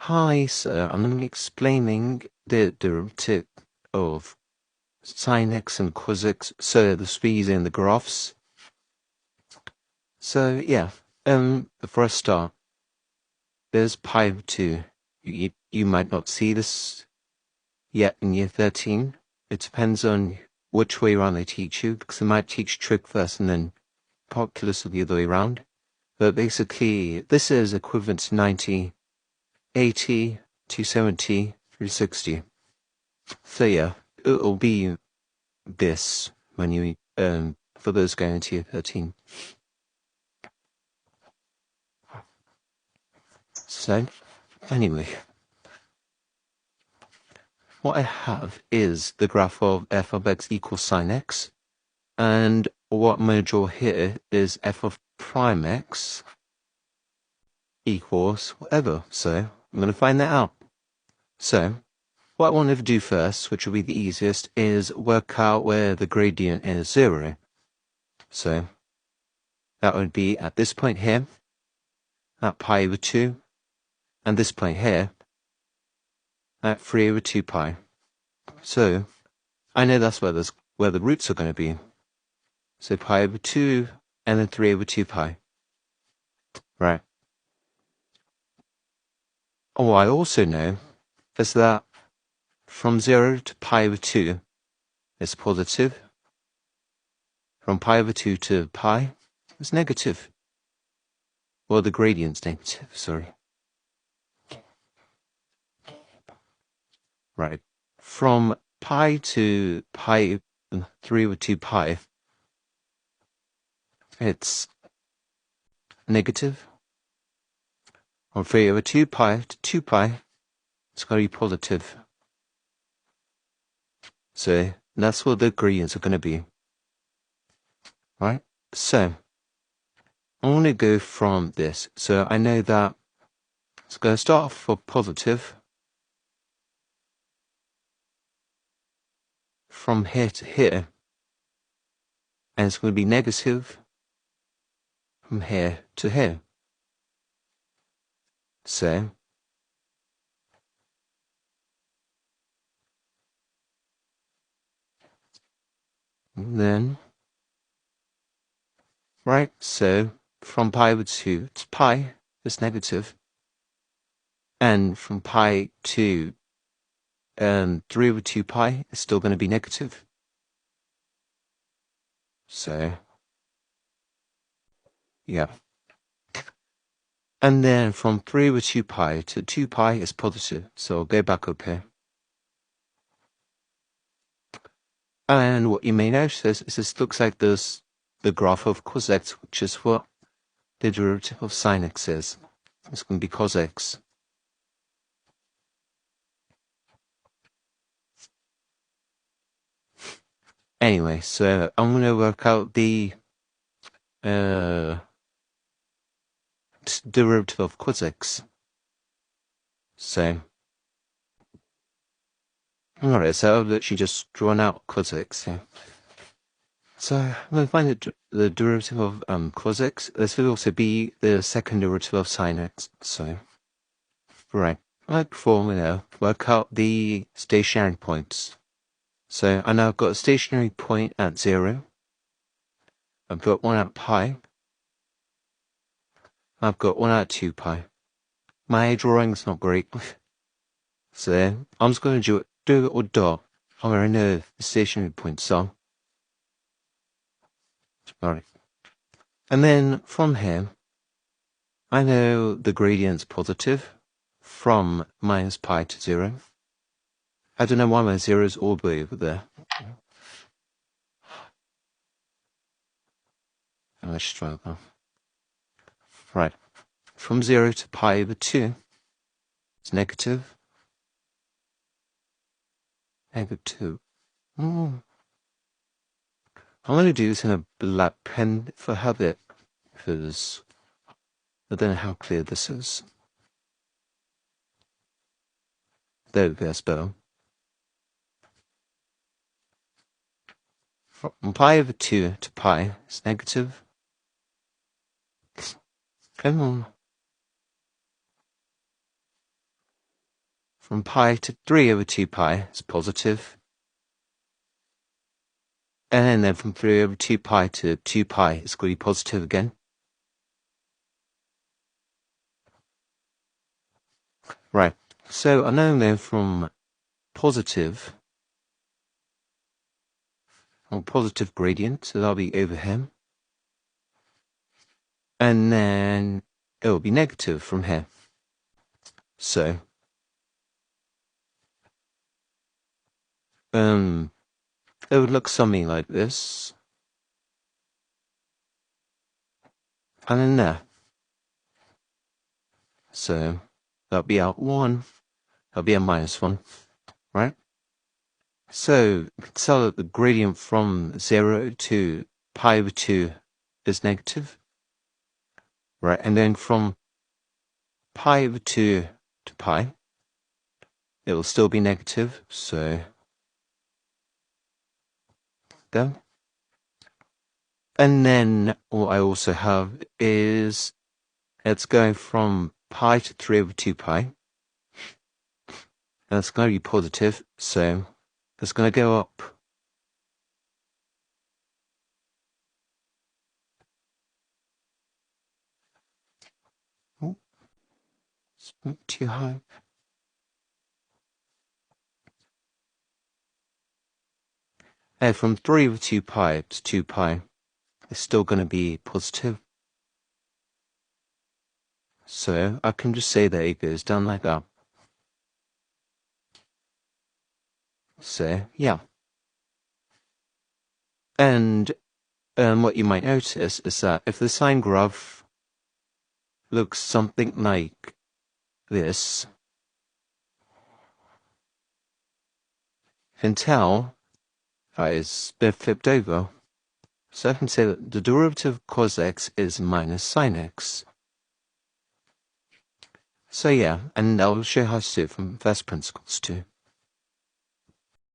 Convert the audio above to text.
Hi, sir. I'm going to be explaining the derivative of sin x and cos x, so the speeds in the graphs. So yeah, before I start, there's pi over 2. You might not see this yet in year 13. It depends on which way around they teach you, because they might teach trig first and then calculus the other way around. But basically, this is equivalent to 90, 80, 270, 360. So yeah, it'll be this when you for those going into year 13. So anyway, what I have is the graph of f of x equals sin x, and what I'm going to draw here is f of prime x equals whatever. So I'm going to find that out. So what I want to do first, which will be the easiest, is work out where the gradient is 0. So that would be at this point here, at pi over 2, and this point here, at 3 over 2 pi. So I know that's where the roots are going to be. So pi over 2 and then 3 over 2 pi. Right. Oh, what I also know is that from 0 to pi over 2 is positive. From pi over 2 to pi is negative. Well, the gradient's negative, sorry. Right. From pi to pi 3 over 2 pi, it's negative. From 3 over 2 pi to 2 pi, it's got to be positive. So that's what the gradients are going to be. Right? So I want to go from this. So I know that it's going to start off for positive from here to here, and it's going to be negative from here to here. So then, right, so from pi over 2 to pi is negative, and from pi to 3 over 2 pi is still going to be negative. So yeah. And then from 3 over 2 pi to 2 pi is positive. So I'll go back up here. And what you may notice is this looks like this, the graph of cosx, which is what the derivative of sin x is. It's going to be cosx. Anyway, so I'm going to work out the derivative of cosx. So, alright, so I've literally just drawn out cosx. Yeah. So I'm going to find the derivative of cosx. This will also be the second derivative of sin x. So, right, like before, work out the stationary points. So I now have got a stationary point at 0. I've got one at pi. I've got one at 2 pi. My drawing's not great. So I'm just going to do it with dot. I'm going to know the stationary points are. Alright. And then from here, I know the gradient's positive from minus pi to 0. I don't know why my 0 is all the way over there. Let's try that. Right. From 0 to pi over 2, it's negative. Negative 2. I'm going to do this in a black pen for habit, because I don't know how clear this is. There we go, that's better. From pi over 2 to pi, it's negative. Come on. from pi to 3 over 2 pi is positive. And then from 3 over 2 pi to 2 pi is going to be positive again. Right, so I know then from positive gradient, so that'll be over here. And then it will be negative from here. So, it would look something like this. And then there. So, that'll be out 1. That'll be a minus 1, right? So, we can tell that the gradient from 0 to pi over 2 is negative. Right, and then from pi over 2 to pi, it will still be negative, so there. And then what I also have is it's going from pi to 3 over 2 pi. And it's going to be positive, so it's going to go up. Oh, it's too high. And from 3 over 2 pi to 2 pi, it's still going to be positive. So I can just say that it goes down like that. So, yeah. And what you might notice is that if the sine graph looks something like this, you can tell that it's been flipped over. So I can say that the derivative of cosx is minus sinx. So yeah, and I'll show you how to do it from first principles too.